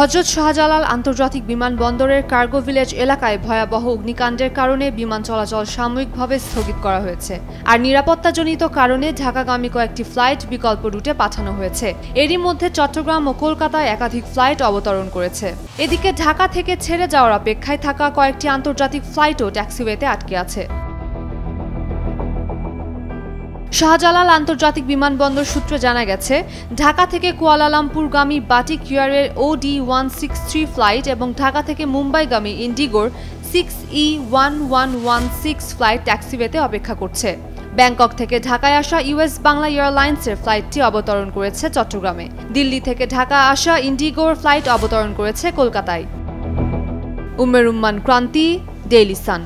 হযরত শাহজালাল আন্তর্জাতিক বিমানবন্দরের cargo village এলাকায় ভয়াবহ অগ্নিকাণ্ডের কারণে বিমান চলাচল সাময়িকভাবে স্থগিত করা হয়েছে। আর নিরাপত্তাজনিত কারণে ঢাকাগামী কয়েকটি ফ্লাইট বিকল্প রুটে পাঠানো হয়েছে। এরই মধ্যে চট্টগ্রাম ও কলকাতায় একাধিক ফ্লাইট অবতরণ করেছে। এদিকে ঢাকা থেকে ছেড়ে যাওয়ার অপেক্ষায় থাকা কয়েকটি আন্তর্জাতিক ফ্লাইটও ট্যাক্সিওয়েতে আটকে আছে। শাহজালাল আন্তর্জাতিক বিমানবন্দর সূত্রে জানা গেছে, ঢাকা থেকে কুয়ালালামপুরগামী বাটিক এয়ারের OD-163 ফ্লাইট এবং ঢাকা থেকে মুম্বাইগামী ইন্ডিগোর 6E-1116 ফ্লাইট ট্যাক্সিওয়েতে অপেক্ষা করছে। ব্যাংকক থেকে ঢাকায় আসা US বাংলা এয়ারলাইন্সের ফ্লাইটটি অবতরণ করেছে চট্টগ্রামে। দিল্লি থেকে ঢাকা আসা ইন্ডিগোর ফ্লাইট অবতরণ করেছে কলকাতায়। উম্মের উম্মান ক্রান্তি, ডেইলি সান।